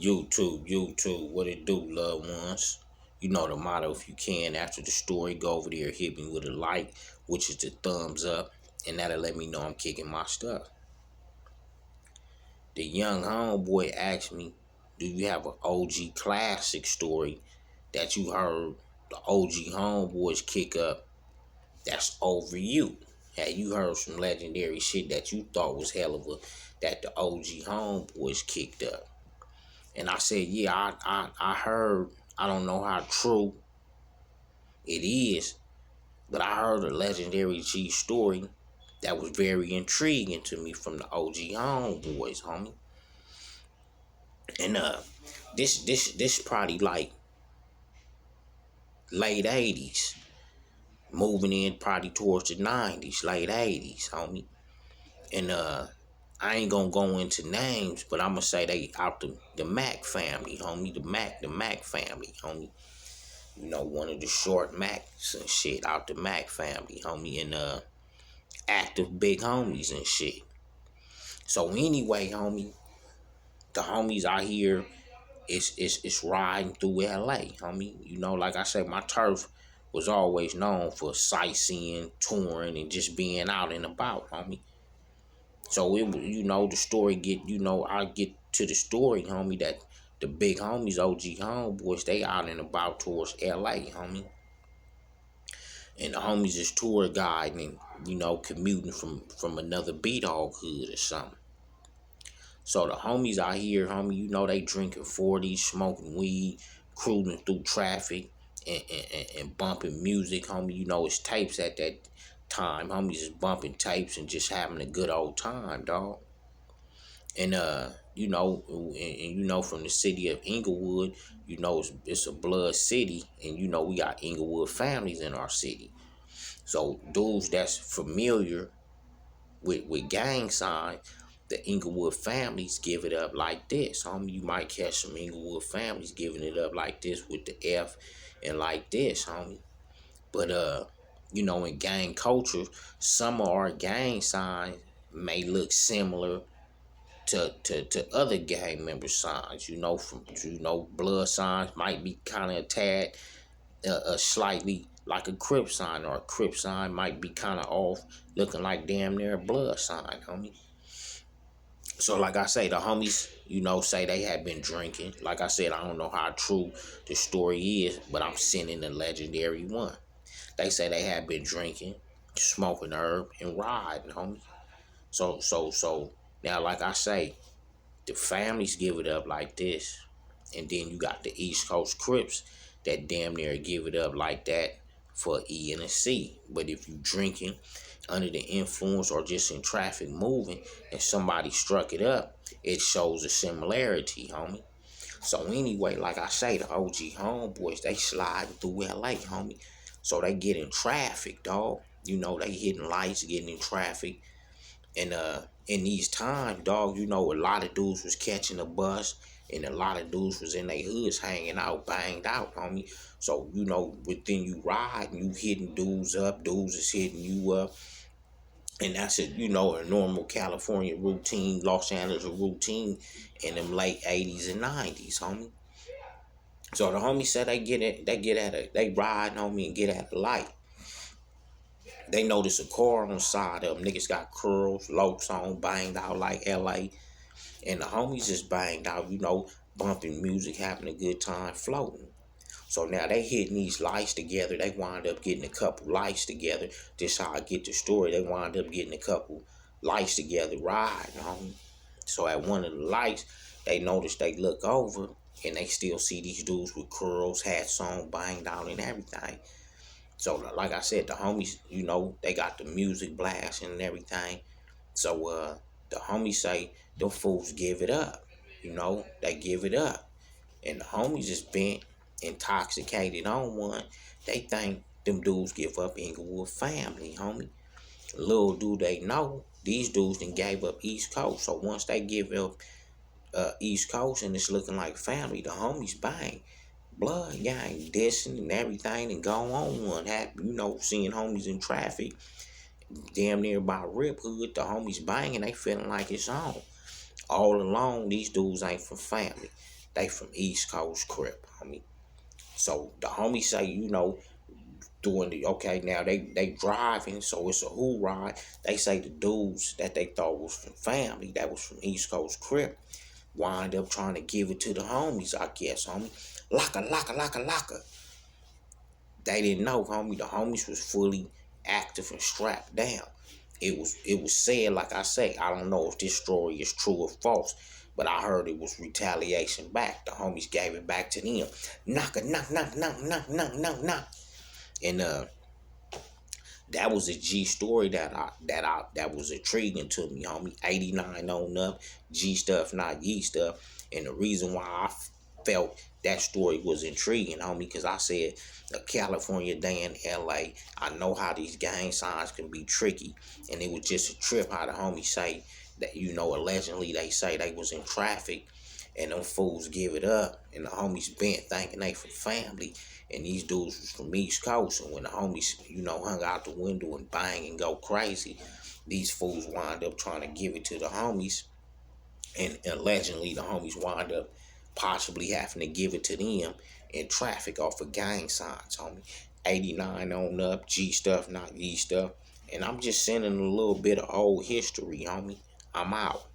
YouTube, what it do, loved ones? You know the motto. If you can, after the story, go over there, hit me with a like, which is the thumbs up, and that'll let me know I'm kicking my stuff. The young homeboy asked me, "Do you have an OG classic story that you heard the OG homeboys kick up that's over you? Have you heard some legendary shit that you thought was hell of a that the OG homeboys kicked up?" And I said, "Yeah, I heard. I don't know how true it is, but I heard a legendary G story that was very intriguing to me from the OG homeboys, homie. And this probably like late 80s, moving in probably towards the 90s, late 80s, homie. And I ain't gonna go into names, but I'm gonna say they out the Mac family, homie. The Mac family, homie. You know, one of the short Macs and shit out the Mac family, homie, and active big homies and shit. So anyway, homie, the homies out here is riding through LA, homie. You know, like I said, my turf was always known for sightseeing, touring, and just being out and about, homie. So it was, the story I get to the story, homie, that the big homies, OG homeboys, they out and about towards LA, homie. And the homies is tour guiding and, commuting from another B-Dog hood or something. So the homies out here, homie, they drinking 40s, smoking weed, cruising through traffic, and bumping music, homie. You know, it's tapes at that time. Homies is bumping tapes and just having a good old time, dog. And from the city of Inglewood, it's a blood city, and we got Inglewood families in our city. So dudes that's familiar with gang sign, the Inglewood families give it up like this. Homie, you might catch some Inglewood families giving it up like this with the F and like this, homie. But in gang culture, some of our gang signs may look similar to other gang member signs. Blood signs might be kind of a tad slightly like a Crip sign, or a Crip sign might be kind of off, looking like damn near a blood sign, homie. So like I say, the homies, say they had been drinking. Like I said, I don't know how true the story is, but I'm sending the legendary one. They say they had been drinking, smoking herb, and riding, homie. So now, like I say, the families give it up like this, and then you got the East Coast Crips that damn near give it up like that for E and a C. But if you drinking under the influence or just in traffic moving and somebody struck it up, it shows a similarity, homie. So anyway, like I say, the OG homeboys, they sliding through LA, homie. So they get in traffic, dog. They hitting lights, getting in traffic. And in these times, dog, a lot of dudes was catching a bus, and a lot of dudes was in their hoods hanging out, banged out, homie. So, within you ride and you hitting dudes up, dudes is hitting you up. And that's a normal California routine, Los Angeles routine in them late 80s and 90s, homie. So the homie said they ride, homie, and get at the light. They notice a car on the side of them. Niggas got curls, lopes on, banged out like LA. And the homies just banged out, bumping music, having a good time, floating. So now they hitting these lights together. They wind up getting a couple lights together. This how I get the story. They wind up getting a couple lights together, riding, homie. So at one of the lights, they notice, they look over, and they still see these dudes with curls, hats on, banged out, and everything. So, like I said, the homies, they got the music blasting and everything. So, the homies say, them fools give it up. They give it up. And the homies is bent, intoxicated on one. They think them dudes give up Inglewood family, homie. Little do they know, these dudes done gave up East Coast. So, once they give up East Coast and it's looking like family, the homies bang. Blood gang dissing and everything and go on one. Seeing homies in traffic, damn near by Rip Hood, the homies banging, they feeling like it's on. All along, these dudes ain't from family. They from East Coast Crip, homie. So the homies say, doing the okay now they driving, so it's a who ride. They say the dudes that they thought was from family, that was from East Coast Crip, wind up trying to give it to the homies, I guess, homie. Locka, locka, locka, locka. They didn't know, homie. The homies was fully active and strapped down. It was said, like I say, I don't know if this story is true or false, but I heard it was retaliation back. The homies gave it back to them. Knock a knock, knock, knock, knock, knock, knock, knock. And that was a G story that was intriguing to me, homie. 89 on up, G stuff, not Ye stuff. And the reason why I felt that story was intriguing, homie, because I said a California day in LA, I know how these gang signs can be tricky. And it was just a trip how the homie say that, allegedly they say they was in traffic and them fools give it up, and the homies bent thinking they from family, and these dudes was from East Coast, and when the homies, hung out the window and bang and go crazy, these fools wind up trying to give it to the homies, and allegedly the homies wind up possibly having to give it to them in traffic off of gang signs, homie. 89 on up, G stuff, not Ye stuff, and I'm just sending a little bit of old history, homie. I'm out.